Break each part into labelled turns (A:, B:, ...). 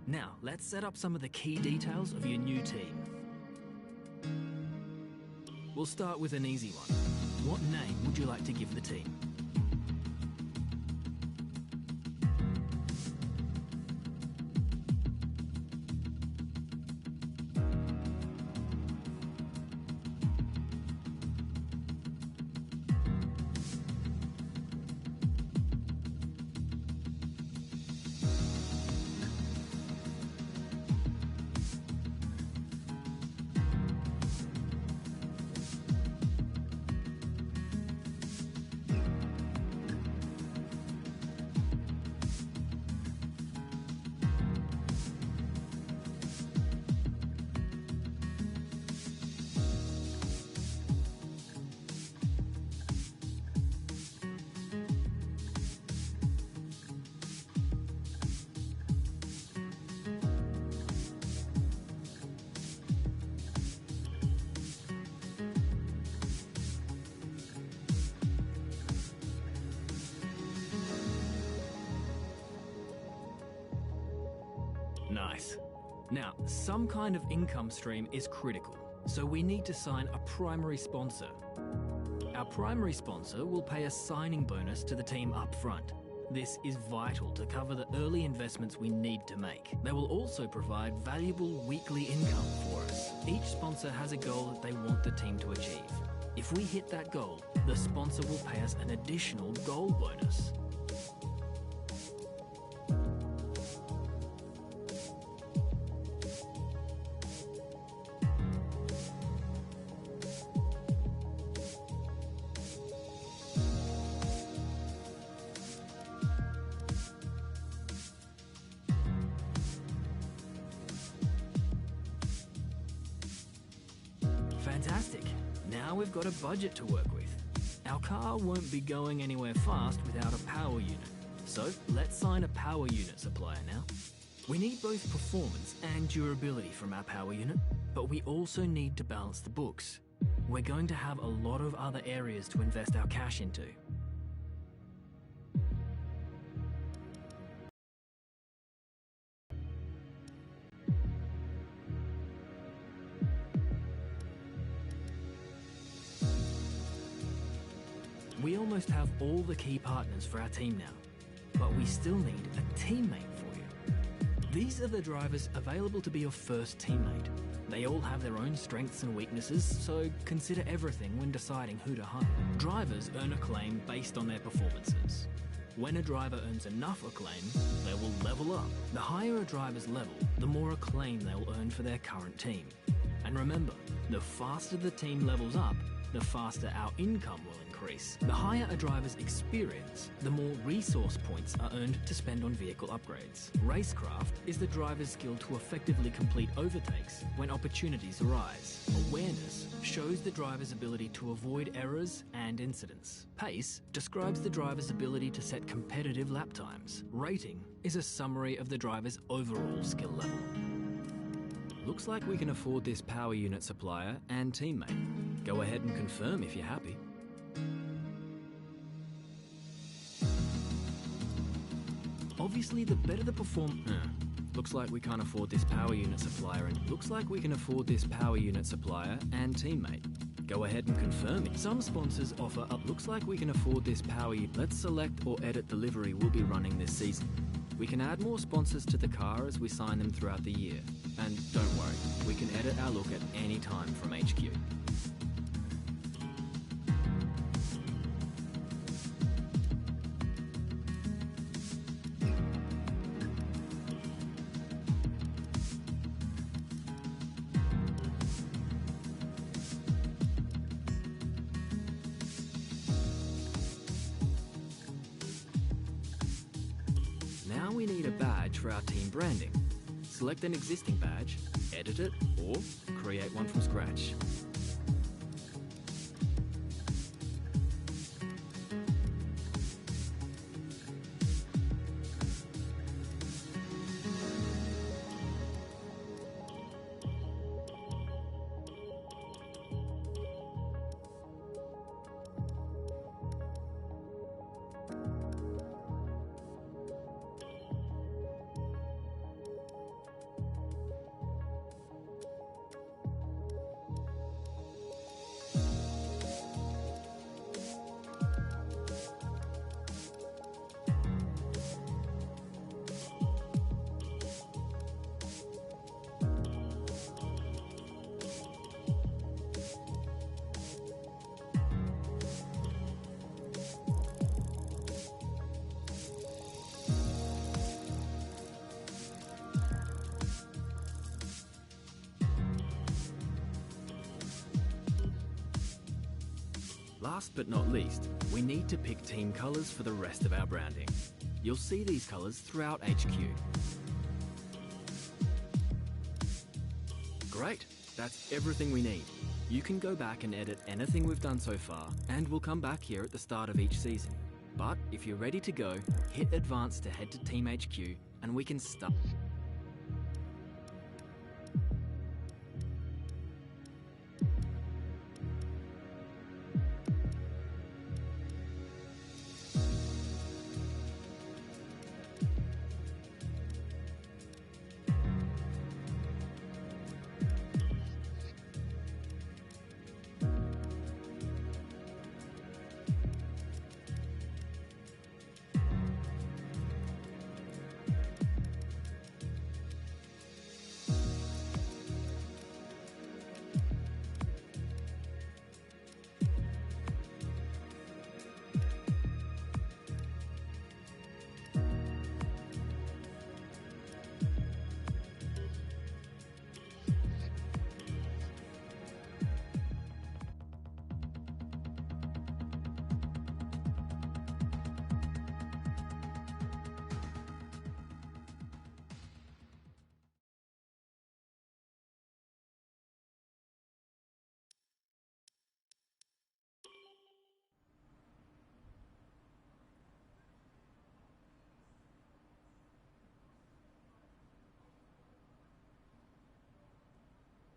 A: Now, let's set up some of the key details of your new team. We'll start with an easy one. What name would you like to give the team? Nice. Now, some kind of income stream is critical, so we need to sign a primary sponsor. Our primary sponsor will pay a signing bonus to the team up front. This is vital to cover the early investments we need to make. They will also provide valuable weekly income for us. Each sponsor has a goal that they want the team to achieve. If we hit that goal, the sponsor will pay us an additional goal bonus. Fantastic. Now we've got a budget to work with. Our car won't be going anywhere fast without a power unit. So let's sign a power unit supplier now. We need both performance and durability from our power unit, but we also need to balance the books. We're going to have a lot of other areas to invest our cash into. We almost have all the key partners for our team now, but we still need a teammate for you. These are the drivers available to be your first teammate. They all have their own strengths and weaknesses, so consider everything when deciding who to hire. Drivers earn acclaim based on their performances. When a driver earns enough acclaim, they will level up. The higher a driver's level, the more acclaim they'll earn for their current team. And remember, the faster the team levels up, the faster our income will increase. The higher a driver's experience, the more resource points are earned to spend on vehicle upgrades. Racecraft is the driver's skill to effectively complete overtakes when opportunities arise. Awareness shows the driver's ability to avoid errors and incidents. Pace describes the driver's ability to set competitive lap times. Rating is a summary of the driver's overall skill level. Looks like we can afford this power unit supplier and teammate. Go ahead and confirm if you're happy. Obviously, the better the looks like we can't afford this power unit supplier and teammate. Go ahead and confirm it. Some sponsors offer looks like we can afford this power unit. Let's select or edit the livery we'll be running this season. We can add more sponsors to the car as we sign them throughout the year. And don't worry, we can edit our look at any time from HQ. Now we need a badge for our team branding. Select an existing badge, edit it, or create one from scratch. Last but not least, we need to pick team colours for the rest of our branding. You'll see these colours throughout HQ. Great, that's everything we need. You can go back and edit anything we've done so far, and we'll come back here at the start of each season. But if you're ready to go, hit Advance to head to Team HQ, and we can start.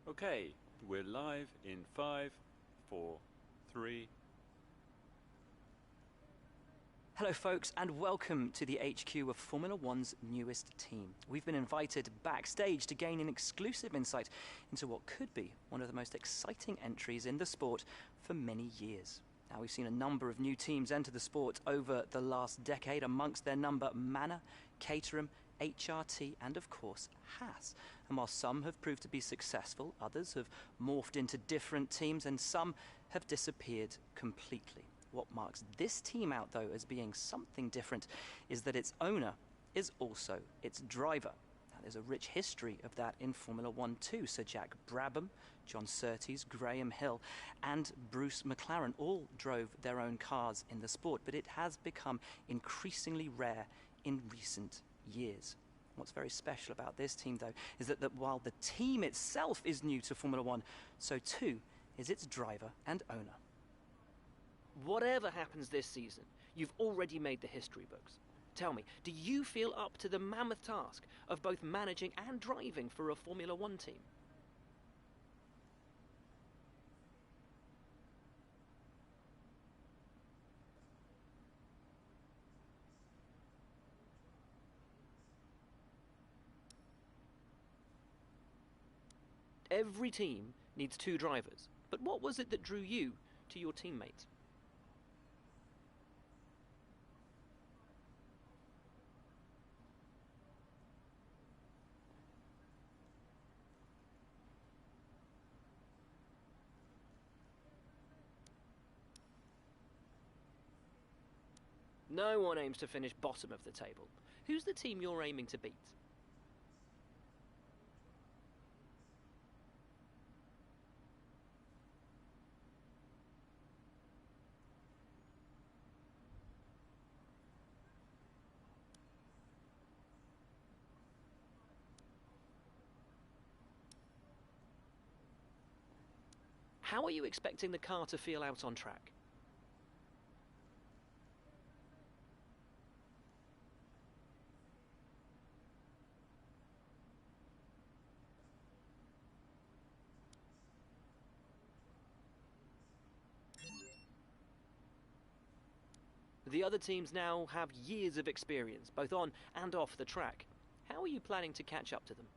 B: Okay, we're live in 5, 4, 3.
C: Hello folks, and welcome to the HQ of Formula One's newest team. We've been invited backstage to gain an exclusive insight into what could be one of the most exciting entries in the sport for many years. Now, we've seen a number of new teams enter the sport over the last decade, amongst their number Manor, Caterham, HRT and of course Haas. And while some have proved to be successful, others have morphed into different teams and some have disappeared completely. What marks this team out though as being something different is that its owner is also its driver. Now, there's a rich history of that in Formula One too. Sir Jack Brabham, John Surtees, Graham Hill and Bruce McLaren all drove their own cars in the sport, but it has become increasingly rare in recent years. What's very special about this team though is that while the team itself is new to Formula One, so too is its driver and owner.
D: Whatever happens this season, you've already made the history books. Tell me, do you feel up to the mammoth task of both managing and driving for a Formula One team? Every team needs two drivers, but what was it that drew you to your teammate? No one aims to finish bottom of the table. Who's the team you're aiming to beat? How are you expecting the car to feel out on track? The other teams now have years of experience, both on and off the track. How are you planning to catch up to them?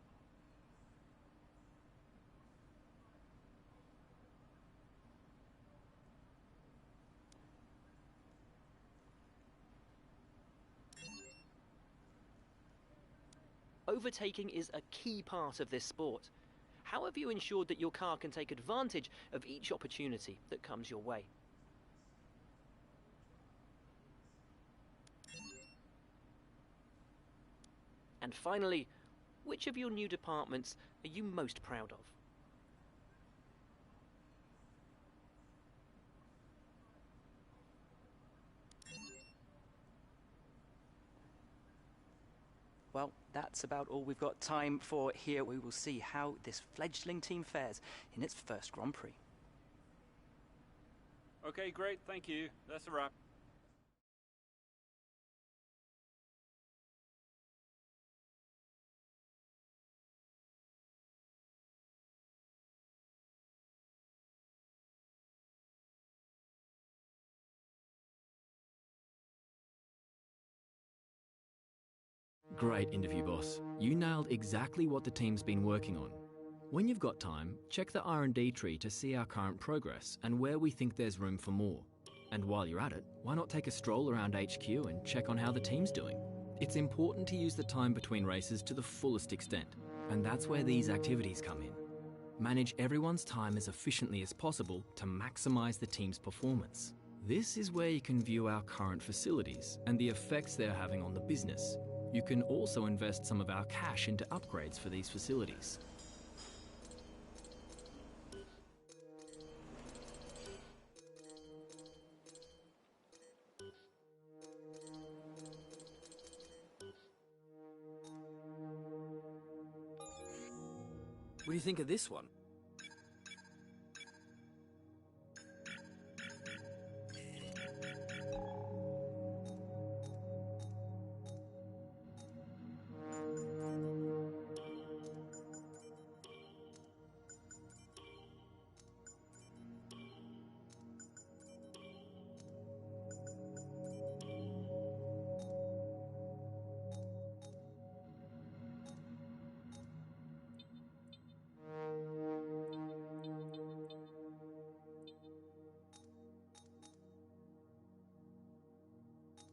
D: Overtaking is a key part of this sport. How have you ensured that your car can take advantage of each opportunity that comes your way? And finally, which of your new departments are you most proud of?
C: Well, that's about all we've got time for here. We will see how this fledgling team fares in its first Grand Prix.
B: Okay, great, thank you. That's a wrap.
A: Great interview, boss. You nailed exactly what the team's been working on. When you've got time, check the R&D tree to see our current progress and where we think there's room for more. And while you're at it, why not take a stroll around HQ and check on how the team's doing? It's important to use the time between races to the fullest extent, and that's where these activities come in. Manage everyone's time as efficiently as possible to maximise the team's performance. This is where you can view our current facilities and the effects they're having on the business. You can also invest some of our cash into upgrades for these facilities.
D: What do you think of this one?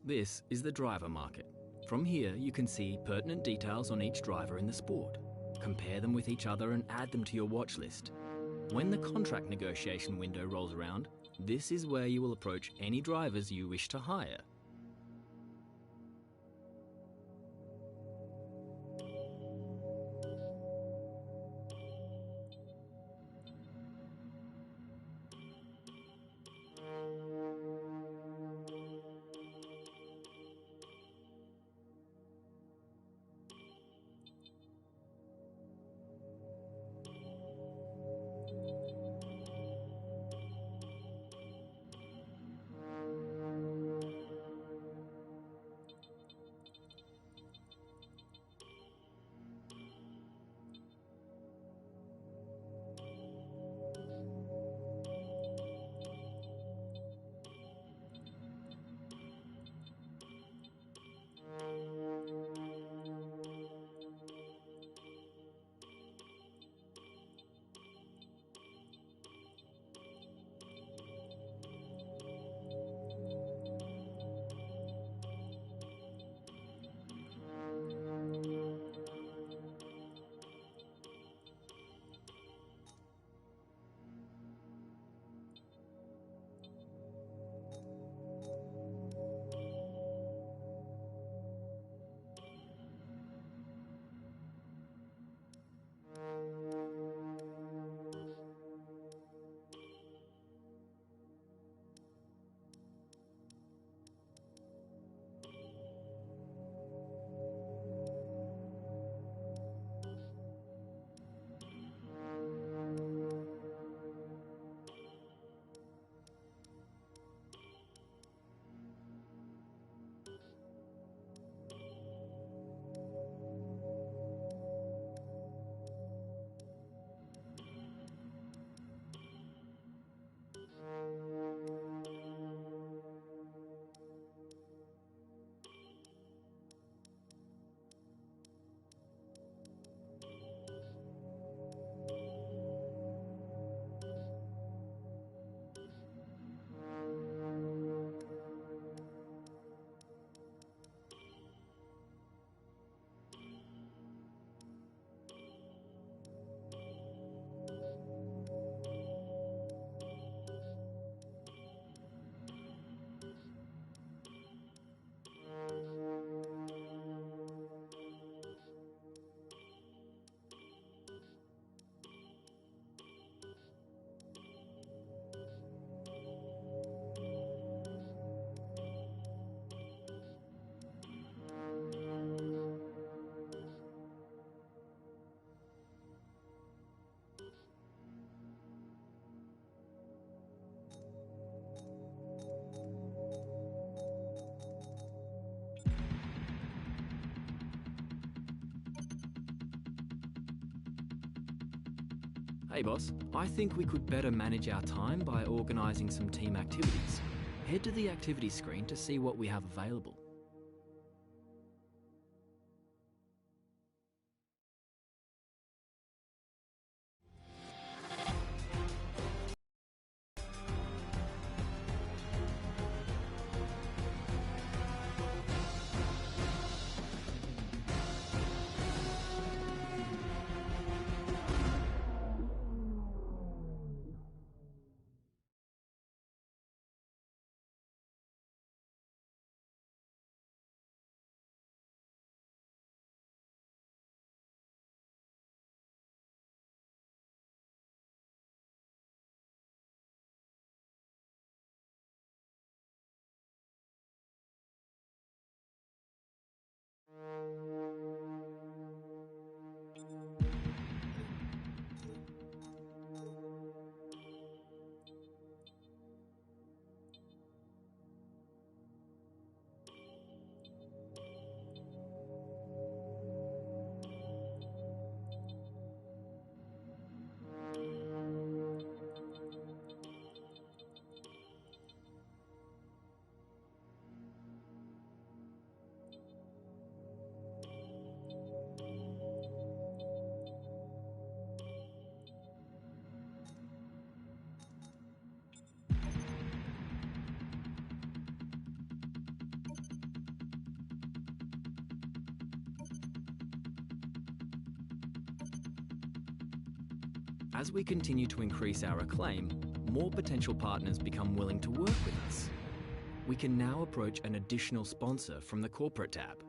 A: This is the driver market. From here, you can see pertinent details on each driver in the sport. Compare them with each other and add them to your watch list. When the contract negotiation window rolls around, this is where you will approach any drivers you wish to hire. Hey boss, I think we could better manage our time by organising some team activities. Head to the activity screen to see what we have available. As we continue to increase our acclaim, more potential partners become willing to work with us. We can now approach an additional sponsor from the corporate tab.